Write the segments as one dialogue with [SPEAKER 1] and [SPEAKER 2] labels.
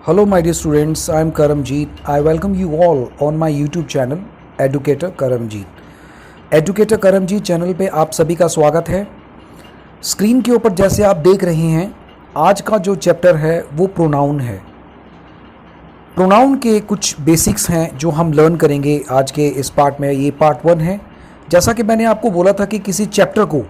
[SPEAKER 1] Hello, my dear students. I am Karamjeet. I welcome you all on my YouTube channel, Educator Karamjeet. Educator Karamjeet channel पे आप सभी का स्वागत है। Screen के ऊपर जैसे आप देख रहे हैं, आज का जो चैप्टर है वो प्रोनाउन है। प्रोनाउन के कुछ बेसिक्स हैं जो हम लर्न करेंगे आज के इस पार्ट में। ये पार्ट 1 है। जैसा कि मैंने आपको बोला था कि किसी चैप्टर को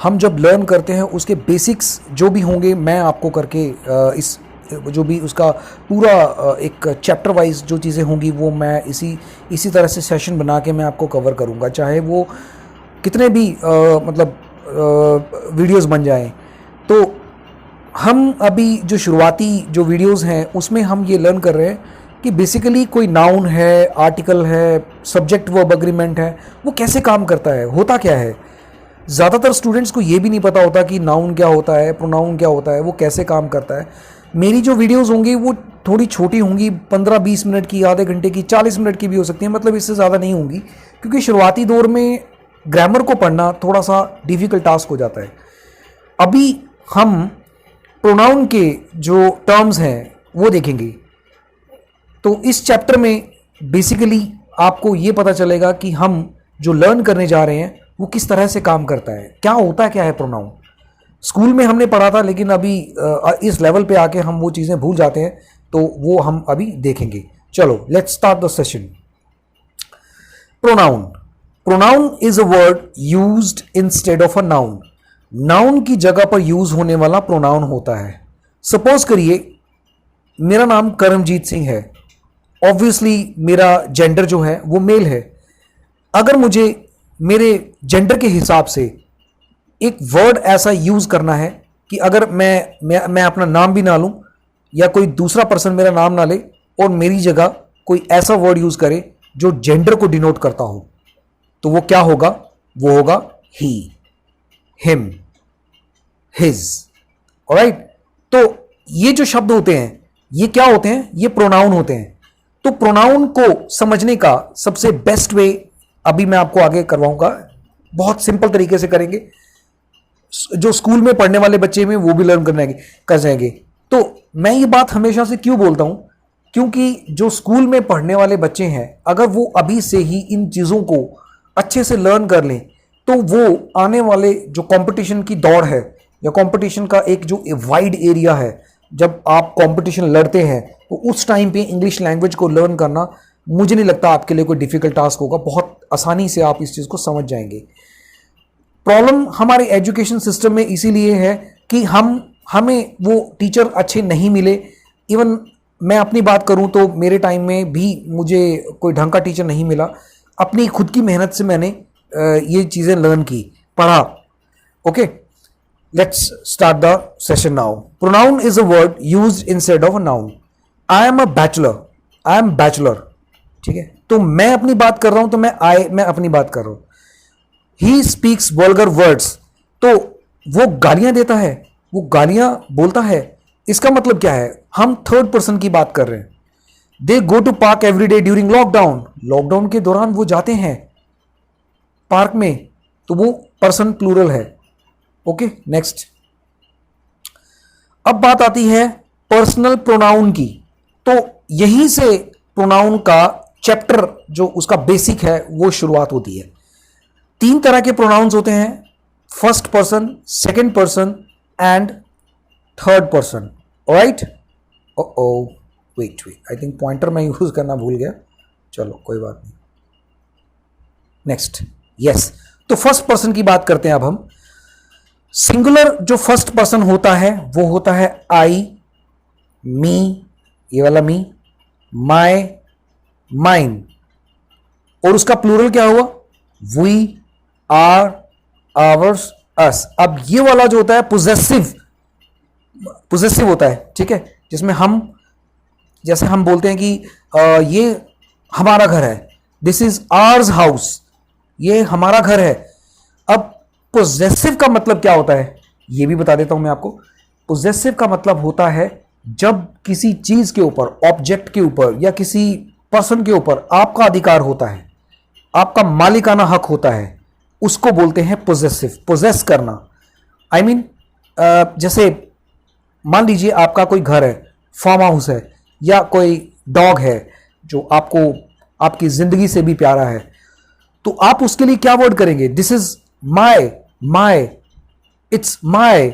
[SPEAKER 1] हम जब लर्न करते हैं उसके बेसिक्स जो भी होंगे मैं आपको करके इस जो भी उसका पूरा एक चैप्टर वाइज जो चीज़ें होंगी वो मैं इसी तरह से सेशन बना के मैं आपको कवर करूँगा, चाहे वो कितने भी वीडियोस बन जाएं। तो हम अभी जो शुरुआती जो वीडियोस हैं उसमें हम ये लर्न कर रहे हैं कि बेसिकली कोई नाउन है, आर्टिकल है, सब्जेक्ट वर्ब एग्रीमेंट है, वो कैसे काम करता है, होता क्या है। ज़्यादातर स्टूडेंट्स को ये भी नहीं पता होता कि नाउन क्या होता है, प्रोनाउन क्या होता है, वो कैसे काम करता है। मेरी जो वीडियोस होंगी वो थोड़ी छोटी होंगी, 15-20 मिनट की, आधे घंटे की, 40 मिनट की भी हो सकती है, मतलब इससे ज़्यादा नहीं होंगी, क्योंकि शुरुआती दौर में ग्रामर को पढ़ना थोड़ा सा डिफ़िकल्ट टास्क हो जाता है। अभी हम प्रोनाउन के जो टर्म्स हैं वो देखेंगे। तो इस चैप्टर में बेसिकली आपको ये पता चलेगा कि हम जो लर्न करने जा रहे हैं वो किस तरह से काम करता है, क्या होता है, क्या है प्रोनाउन। स्कूल में हमने पढ़ा था, लेकिन अभी इस लेवल पे आके हम वो चीज़ें भूल जाते हैं, तो वो हम अभी देखेंगे। चलो let's start the session. Pronoun. Pronoun is a word used instead of a noun. Noun की जगह पर यूज होने वाला प्रोनाउन होता है। सपोज करिए मेरा नाम करमजीत सिंह है, ऑब्वियसली मेरा जेंडर जो है वो मेल है। अगर मुझे मेरे जेंडर के हिसाब से एक वर्ड ऐसा यूज़ करना है कि अगर मैं अपना नाम भी ना लूँ या कोई दूसरा पर्सन मेरा नाम ना ले और मेरी जगह कोई ऐसा वर्ड यूज़ करे जो जेंडर को डिनोट करता हो, तो वो क्या होगा, वो होगा ही, हिम, हिज। ऑलराइट, तो ये जो शब्द होते हैं ये क्या होते हैं, ये प्रोनाउन होते हैं। तो प्रोनाउन को समझने का सबसे बेस्ट वे अभी मैं आपको आगे करवाऊंगा, बहुत सिंपल तरीके से करेंगे, जो स्कूल में पढ़ने वाले बच्चे में वो भी लर्न कर जाएंगे। तो मैं ये बात हमेशा से क्यों बोलता हूं, क्योंकि जो स्कूल में पढ़ने वाले बच्चे हैं अगर वो अभी से ही इन चीज़ों को अच्छे से लर्न कर लें तो वो आने वाले जो कंपटीशन की दौड़ है या कंपटीशन का एक जो वाइड एरिया है, जब आप कंपटीशन लड़ते हैं तो उस टाइम पे इंग्लिश लैंग्वेज को लर्न करना मुझे नहीं लगता आपके लिए कोई डिफिकल्ट टास्क होगा। बहुत आसानी से आप इस चीज़ को समझ जाएंगे। प्रॉब्लम हमारे एजुकेशन सिस्टम में इसीलिए है कि हमें वो टीचर अच्छे नहीं मिले। इवन मैं अपनी बात करूं तो मेरे टाइम में भी मुझे कोई ढंग का टीचर नहीं मिला। अपनी खुद की मेहनत से मैंने ये चीज़ें लर्न की, पढ़ा। Okay, let's start the session now. Pronoun is a word used instead of a noun. I am a bachelor, I am bachelor, ठीक है। तो मैं अपनी बात कर रहा हूं तो मैं अपनी बात कर रहा हूं। ही स्पीक्स वल्गर वर्ड्स, तो वो गालियां देता है, वो गालियां बोलता है। इसका मतलब क्या है, हम थर्ड पर्सन की बात कर रहे हैं। They go to park every day during lockdown, lockdown के दौरान वो जाते हैं पार्क में, तो वो पर्सन प्लूरल है। Okay, next. अब बात आती है पर्सनल प्रोनाउन की। तो यहीं से प्रोनाउन का चैप्टर जो उसका बेसिक है वो शुरुआत होती है। 3 तरह के प्रोनाउंस होते हैं, first person, second person and third person. Alright, wait, I think pointer मैं यूज करना भूल गया, चलो कोई बात नहीं। Next, yes. तो फर्स्ट पर्सन की बात करते हैं अब हम। सिंगुलर जो फर्स्ट पर्सन होता है वो होता है आई, मी, ये वाला मी, माई, माइन, और उसका प्लूरल क्या हुआ, वी, आर, आवर्स, अस। अब ये वाला जो होता है पोजेसिव होता है, ठीक है, जिसमें हम जैसे हम बोलते हैं कि ये हमारा घर है, दिस इज आवर्स हाउस, ये हमारा घर है। अब पोजेसिव का मतलब क्या होता है ये भी बता देता हूं मैं आपको। पोजेसिव का मतलब होता है जब किसी चीज के ऊपर, ऑब्जेक्ट के ऊपर या किसी पर्सन के ऊपर आपका अधिकार होता है, आपका मालिकाना हक होता है, उसको बोलते हैं पोजेसिव, पोजेस करना। आई मीन जैसे मान लीजिए आपका कोई घर है, फार्म हाउस है, या कोई डॉग है जो आपको आपकी जिंदगी से भी प्यारा है, तो आप उसके लिए क्या वर्ड करेंगे? This is my, my, it's my.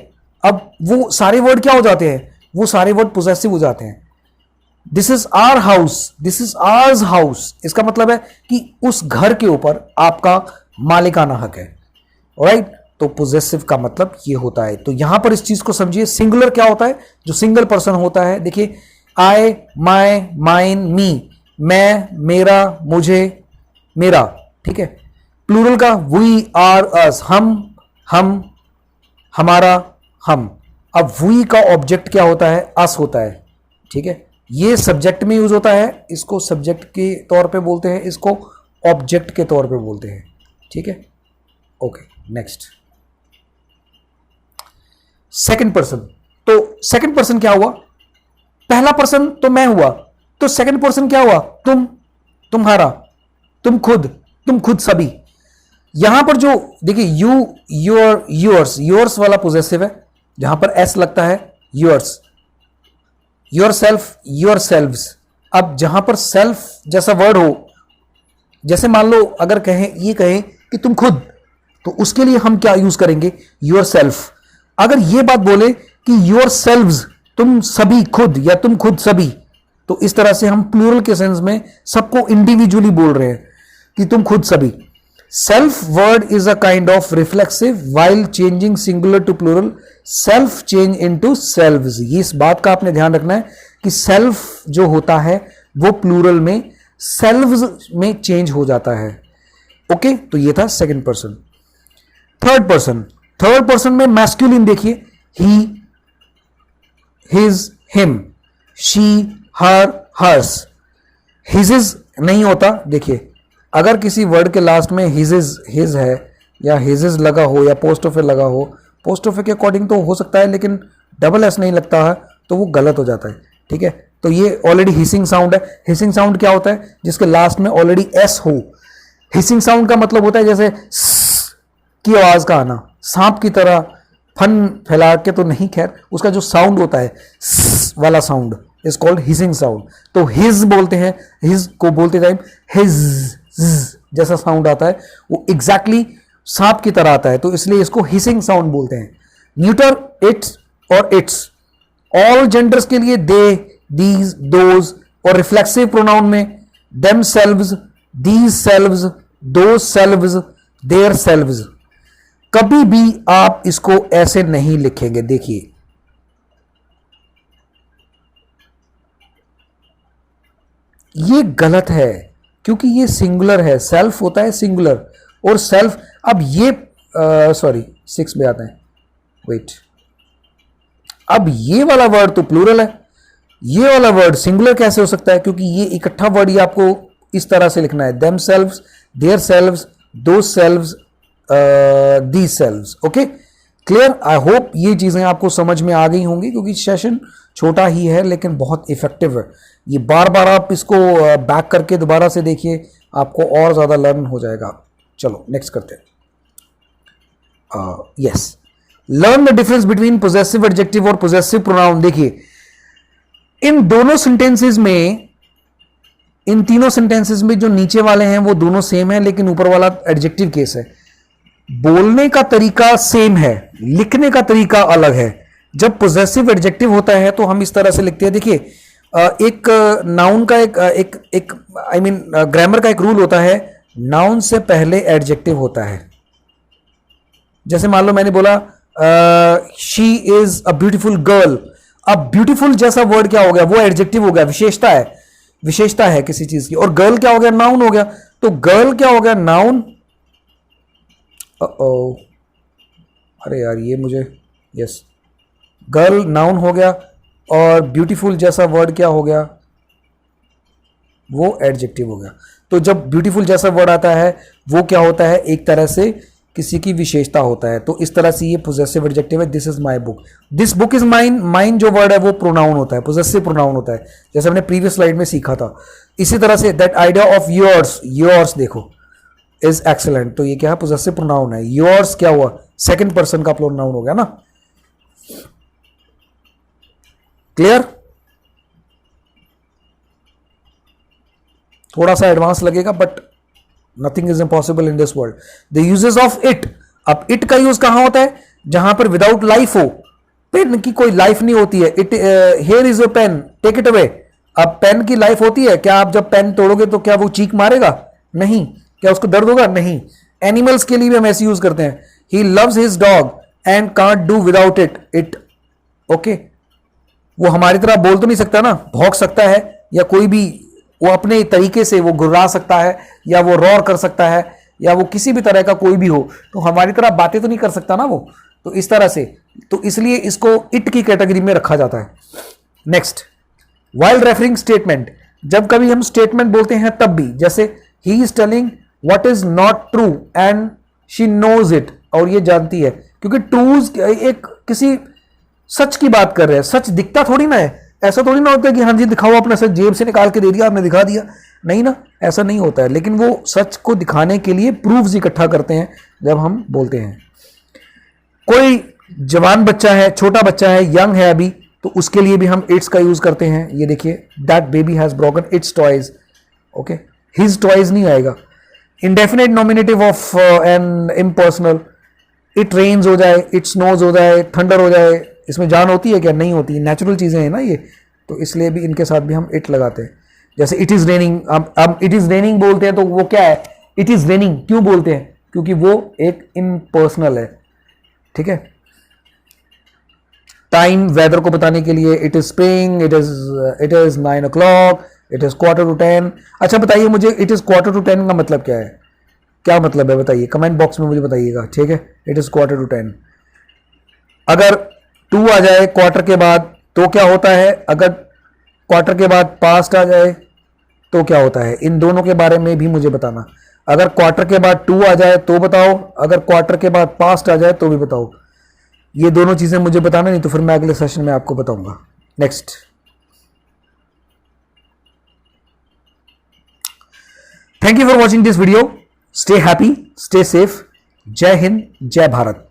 [SPEAKER 1] अब वो सारे वर्ड क्या हो जाते हैं? वो सारे वर्ड पोजेसिव हो जाते हैं। This is our house, this is ours house, इसका मतलब है कि उस घर के ऊपर आपका मालिकाना हक है। राइट, तो पोजेसिव का मतलब ये होता है। तो यहां पर इस चीज को समझिए। सिंगुलर क्या होता है? जो सिंगल पर्सन होता है, देखिए आई, माई, माइन, मी, मैं, मेरा, मुझे, मेरा, ठीक है। प्लूरल का वी, आर, अस, हम, हमारा, हम। अब वी का ऑब्जेक्ट क्या होता है? अस होता है, ठीक है। ये सब्जेक्ट में यूज होता है, इसको सब्जेक्ट के तौर पे बोलते हैं, इसको ऑब्जेक्ट के तौर पे बोलते हैं, ठीक है। Okay, next second person. तो सेकंड पर्सन क्या हुआ? पहला पर्सन तो मैं हुआ, तो सेकंड पर्सन क्या हुआ? तुम, तुम्हारा, तुम खुद सभी। यहां पर जो देखिए यू, योर, योर्स, योर्स वाला पोजेसिव है, जहां पर एस लगता है yours, your self, your selves. अब जहां पर सेल्फ जैसा वर्ड हो, जैसे मान लो अगर कहें, ये कहें कि तुम खुद, तो उसके लिए हम क्या यूज करेंगे? Your self. अगर ये बात बोले कि योर सेल्व्स, तुम सभी खुद, या तुम खुद सभी, तो इस तरह से हम प्लूरल के सेंस में सबको इंडिविजुअली बोल रहे हैं कि तुम खुद सभी। Self word is a kind of reflexive while changing singular to plural, self change into selves. ये इस बात का आपने ध्यान रखना है कि सेल्फ जो होता है वो प्लूरल में सेल्व्स में चेंज हो जाता है। ओके, तो ये था second person. Third person, third person में मैस्कुलिन देखिए, he, his, him, she, her, hers. His नहीं होता। देखिए अगर किसी वर्ड के लास्ट में हिज है या हिज लगा हो या पोस्ट ऑफ ए लगा हो, पोस्ट ऑफ ए के अकॉर्डिंग तो हो सकता है, लेकिन डबल एस नहीं लगता है तो वो गलत हो जाता है, ठीक है। तो ये ऑलरेडी हिसिंग साउंड है। हिसिंग साउंड क्या होता है? जिसके लास्ट में ऑलरेडी एस हो। हिसिंग साउंड का मतलब होता है जैसे की आवाज का आना, सांप की तरह फन फैला के तो नहीं, खैर उसका जो साउंड होता है वाला sound is called hissing sound. तो हिज बोलते हैं, हिज को बोलते टाइम हिज जैसा साउंड आता है, वो एग्जैक्टली सांप की तरह आता है, तो इसलिए इसको हिसिंग साउंड बोलते हैं। न्यूटर, इट्स और इट्स। ऑल जेंडर्स के लिए दे, दीज, दोज, और रिफ्लेक्सिव प्रोनाउन में देम सेल्व्स, दीज सेल्व्स, दो सेल्व्स, देयर सेल्व्स। कभी भी आप इसको ऐसे नहीं लिखेंगे। देखिए ये गलत है क्योंकि ये सिंगुलर है, सेल्फ होता है सिंगुलर, और सेल्फ, अब ये सॉरी 6 में आते हैं, वेट, अब ये वाला वर्ड तो प्लूरल है, ये वाला वर्ड सिंगुलर कैसे हो सकता है? क्योंकि ये इकट्ठा वर्ड ये आपको इस तरह से लिखना है, देम सेल्व्स, देयर सेल्व्स, दो selves, the selves. Okay, clear? I hope ये चीजें आपको समझ में आ गई होंगी, क्योंकि सेशन छोटा ही है लेकिन बहुत इफेक्टिव है। ये बार बार आप इसको बैक करके दोबारा से देखिए, आपको और ज्यादा लर्न हो जाएगा। चलो नेक्स्ट करते हैं। Yes, learn the difference between possessive adjective और पोजेसिव प्रोनाउन। देखिए इन दोनों सेंटेंसेस में, इन तीनों सेंटेंसेस में जो नीचे वाले हैं वो दोनों सेम है, लेकिन ऊपर वाला एडजेक्टिव केस है। बोलने का तरीका सेम है, लिखने का तरीका अलग है। जब पोजेसिव एडजेक्टिव होता है तो हम इस तरह से लिखते हैं। देखिए एक नाउन का एक आई मीन ग्रामर का एक रूल होता है, नाउन से पहले एडजेक्टिव होता है। जैसे मान लो मैंने बोला she is a beautiful girl. अब ब्यूटीफुल जैसा वर्ड क्या हो गया? वो एडजेक्टिव हो गया, विशेषता है, विशेषता है किसी चीज की। और गर्ल क्या हो गया? नाउन हो गया। तो गर्ल क्या हो गया? नाउन। अरे यार ये मुझे, यस, गर्ल नाउन हो गया, और ब्यूटीफुल जैसा वर्ड क्या हो गया? वो एडजेक्टिव हो गया। तो जब ब्यूटीफुल जैसा वर्ड आता है वो क्या होता है? एक तरह से किसी की विशेषता होता है। तो इस तरह से ये पोजेसिव एडजेक्टिव है। This is my book, this book is mine. Mine जो वर्ड है वो प्रोनाउन होता है, पोजेसिव प्रोनाउन होता है, जैसे हमने प्रीवियस स्लाइड में सीखा था। इसी तरह say that idea of yours, yours देखो इज एक्सेलेंट, तो ये क्या है? पोजेसिव प्रोनाउन है। योर्स क्या हुआ? सेकंड पर्सन का प्रोनाउन हो गया ना। क्लियर? थोड़ा सा एडवांस लगेगा, but nothing is impossible in this world. The uses of it. अब इट का यूज कहां होता है? जहां पर विदाउट लाइफ हो. पेन की कोई लाइफ नहीं होती है. It here is a pen, take it away. अब पेन की लाइफ होती है क्या? आप जब पेन तोड़ोगे तो क्या वो चीख मारेगा? नहीं. क्या उसको दर्द होगा? नहीं. एनिमल्स के लिए भी हम ऐसे यूज करते हैं. He loves his dog and can't do without it. Okay, वो हमारी तरह बोल तो नहीं सकता ना, भौंक सकता है, या कोई भी वो अपने तरीके से वो गुर्रा सकता है, या वो रॉर कर सकता है, या वो किसी भी तरह का कोई भी हो, तो हमारी तरह बातें तो नहीं कर सकता ना वो. तो इस तरह से, तो इसलिए इसको इट की कैटेगरी में रखा जाता है. Next, while referring statement. जब कभी हम स्टेटमेंट बोलते हैं तब भी, जैसे he is telling what is not true and she knows it, और ये जानती है, क्योंकि ट्रूज एक किसी सच की बात कर रहे हैं. सच दिखता थोड़ी ना है. ऐसा थोड़ी ना होता है कि हाँ जी दिखाओ अपना सच, जेब से निकाल के दे दिया, आपने दिखा दिया. नहीं ना, ऐसा नहीं होता है. लेकिन वो सच को दिखाने के लिए प्रूफ्स इकट्ठा करते हैं जब हम बोलते हैं. कोई जवान बच्चा है, छोटा बच्चा है, यंग है अभी, तो उसके लिए भी हम इट्स का यूज करते हैं. ये देखिए, that baby has broken its toys. Okay, his toys नहीं आएगा. Indefinite nominative of an impersonal. It rains हो जाए, इट स्नोज हो जाए, थंडर हो जाए, इसमें जान होती है क्या? नहीं होती. नेचुरल चीजें हैं ना ये, तो इसलिए भी इनके साथ भी हम इट लगाते हैं. जैसे इट इज रेनिंग. अब इट इज रेनिंग बोलते हैं तो वो क्या है? इट इज रेनिंग क्यों बोलते हैं? क्योंकि वो एक इम्पर्सनल है. ठीक है. टाइम वेदर को बताने के लिए, it is spring, it is 9 o'clock, it is 9:45. अच्छा बताइए मुझे, इट इज 9:45 का मतलब क्या है? क्या मतलब है बताइए, कमेंट बॉक्स में मुझे बताइएगा. ठीक है, इट इज 9:45. अगर 2 आ जाए क्वार्टर के बाद तो क्या होता है? अगर क्वार्टर के बाद पास्ट आ जाए तो क्या होता है? इन दोनों के बारे में भी मुझे बताना. अगर क्वार्टर के बाद 2 आ जाए तो बताओ, अगर क्वार्टर के बाद पास्ट आ जाए तो भी बताओ. ये दोनों चीजें मुझे बताना, नहीं तो फिर मैं अगले सेशन में आपको बताऊंगा. Next, thank you for watching this video. Stay happy, stay safe. जय हिंद, जय भारत.